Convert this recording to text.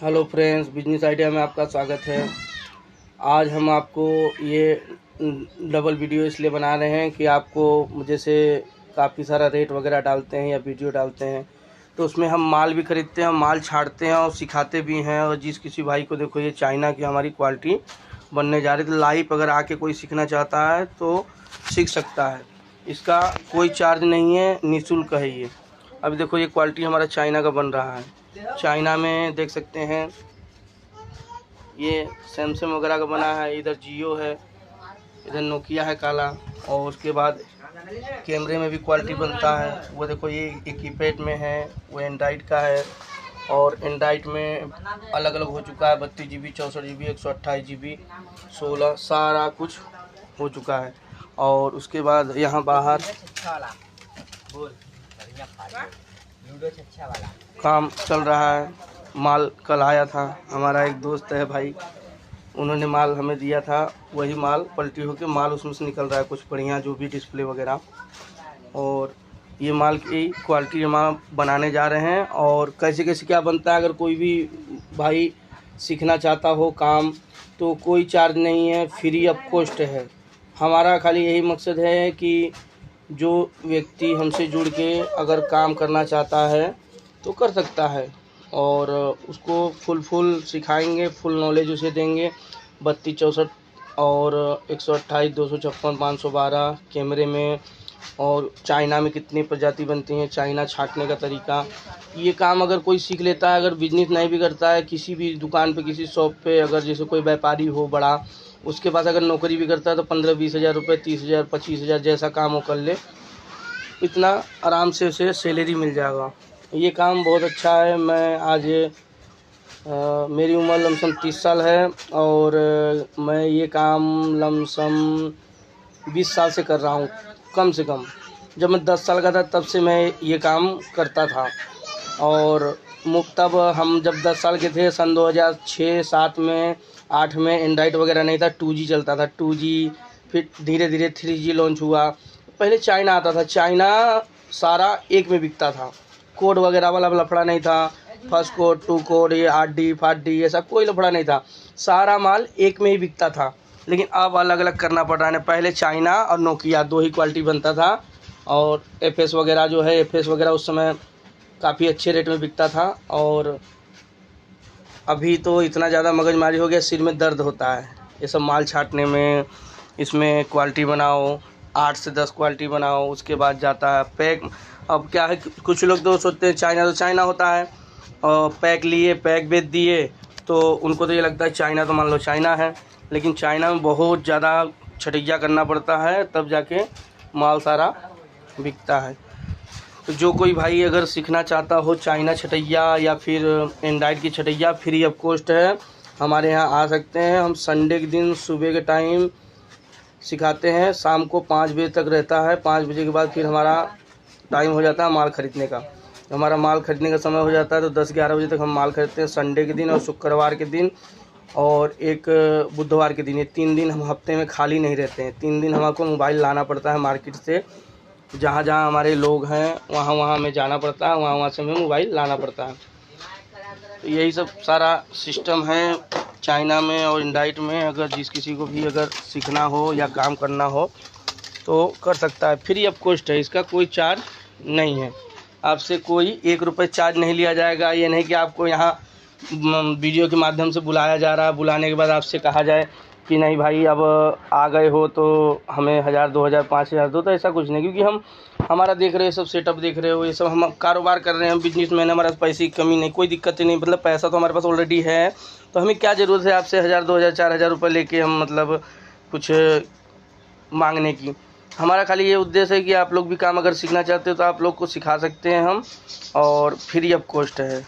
Hello friends, business idea में आपका स्वागत है। आज हम आपको ये डबल वीडियो इसलिए बना रहे हैं कि आपको मुझे से काफ़ी सारा रेट वगैरह डालते हैं या वीडियो डालते हैं, तो उसमें हम माल भी ख़रीदते हैं, माल छांटते हैं और सिखाते भी हैं। और जिस किसी भाई को देखो, ये चाइना की हमारी क्वालिटी बनने जा रही है, तो लाइव अगर आके कोई सीखना चाहता है तो सीख सकता है। इसका कोई चार्ज नहीं है, निःशुल्क है ये। अभी देखो, ये क्वालिटी हमारा चाइना का बन रहा है। चाइना में देख सकते हैं, ये सैमसंग वगैरह का बना है। इधर जियो है, इधर नोकिया है काला। और उसके बाद कैमरे में भी क्वालिटी बनता है। वो देखो, ये एक कीपैड में है, वो एंड्राइड का है। और एंड्राइड में अलग अलग हो चुका है, 32 GB, 64 GB, 128 GB, 16, सारा कुछ हो चुका है। और उसके बाद यहाँ बाहर काम चल रहा है। माल कल आया था, हमारा एक दोस्त है भाई, उन्होंने माल हमें दिया था, वही माल पलटी होके माल उसमें से निकल रहा है, कुछ बढ़िया जो भी डिस्प्ले वगैरह। और ये माल की क्वालिटी हम बनाने जा रहे हैं। और कैसे कैसे क्या बनता है, अगर कोई भी भाई सीखना चाहता हो काम, तो कोई चार्ज नहीं है, फ्री ऑफ कॉस्ट है। हमारा खाली यही मकसद है कि जो व्यक्ति हमसे जुड़ के अगर काम करना चाहता है तो कर सकता है, और उसको फुल सिखाएंगे, फुल नॉलेज उसे देंगे। 32, 64 और 128, 256, 512 कैमरे में। और चाइना में कितनी प्रजाति बनती हैं, चाइना छांटने का तरीका, ये काम अगर कोई सीख लेता है, अगर बिजनेस नहीं भी करता है, किसी भी दुकान पे, किसी शॉप पे, अगर जैसे कोई व्यापारी हो बड़ा, उसके पास अगर नौकरी भी करता है, तो 15-20 हज़ार रुपये, 30 हज़ार, 25 हज़ार, जैसा काम वो कर ले, इतना आराम से उसे सैलरी मिल जाएगा। ये काम बहुत अच्छा है। मैं आज मेरी उम्र लमसम 30 साल है, और मैं ये काम लमसम 20 साल से कर रहा हूँ, कम से कम। जब मैं 10 साल का था तब से मैं ये काम करता था। और तब हम जब 10 साल के थे, सन 2006-7 में, 8 में एंड्राइड वगैरह नहीं था, 2G चलता था, 2G। फिर धीरे धीरे 3G लॉन्च हुआ। पहले चाइना आता था, चाइना सारा एक में बिकता था, कोड वगैरह वाला लफड़ा नहीं था। फर्स्ट कोड, 2 कोड, ये 8D 5D, ऐसा कोई लफड़ा नहीं था, सारा माल एक में ही बिकता था। लेकिन अब अलग अलग करना पड़ रहा है। पहले चाइना और नोकिया दो ही क्वालिटी बनता था। और FS वगैरह जो है, FS वगैरह उस समय काफ़ी अच्छे रेट में बिकता था। और अभी तो इतना ज़्यादा मगजमारी हो गया, सिर में दर्द होता है ये सब माल छांटने में। इसमें क्वालिटी बनाओ, 8 से 10 क्वालिटी बनाओ, उसके बाद जाता है पैक। अब क्या है, कुछ लोग तो सोचते हैं चाइना तो चाइना होता है, और पैक लिए, पैक बेच दिए, तो उनको तो ये लगता है चाइना तो मान लो चाइना है। लेकिन चाइना में बहुत ज़्यादा छटैया करना पड़ता है, तब जाके माल सारा बिकता है। तो जो कोई भाई अगर सीखना चाहता हो चाइना छटैया या फिर एंड्राइड की छटैया, फ्री ऑफ कॉस्ट है, हमारे यहाँ आ सकते हैं। हम संडे के दिन सुबह के टाइम सिखाते हैं, शाम को 5 बजे तक रहता है। 5 बजे के बाद फिर हमारा टाइम हो जाता है माल ख़रीदने का। हमारा माल ख़रीदने का समय हो जाता है, तो 10-11 बजे तक हम माल खरीदते हैं, संडे के दिन और शुक्रवार के दिन और एक बुधवार के दिन। ये 3 दिन हम हफ्ते में खाली नहीं रहते हैं। 3 दिन हमको मोबाइल लाना पड़ता है मार्केट से, जहाँ जहाँ हमारे लोग हैं वहाँ वहाँ हमें जाना पड़ता है, वहाँ वहाँ से हमें मोबाइल लाना पड़ता है। तो यही सब सारा सिस्टम है चाइना में और एंड्राइड में। अगर जिस किसी को भी अगर सीखना हो या काम करना हो तो कर सकता है, फ्री ऑफ कॉस्ट है, इसका कोई चार्ज नहीं है। आपसे कोई 1 रुपये चार्ज नहीं लिया जाएगा। ये नहीं कि आपको यहाँ वीडियो के माध्यम से बुलाया जा रहा है, बुलाने के बाद आपसे कहा जाए कि नहीं भाई अब आ गए हो तो हमें 1000, 2000, 5000 दो, तो ऐसा कुछ नहीं। क्योंकि हम हमारा देख रहे हो, सब सेटअप देख रहे हो, ये सब हम कारोबार कर रहे हैं, हम बिजनेसमैन, हमारे पास पैसे की कमी नहीं, कोई दिक्कत ही नहीं। मतलब पैसा तो हमारे पास ऑलरेडी है, तो हमें क्या ज़रूरत है आपसे 1000, 2000, 4000 रुपये लेके हम मतलब कुछ मांगने की। हमारा खाली ये उद्देश्य है कि आप लोग भी काम अगर सीखना चाहते हो तो आप लोग को सिखा सकते हैं हम, और फ्री ऑफ कॉस्ट है।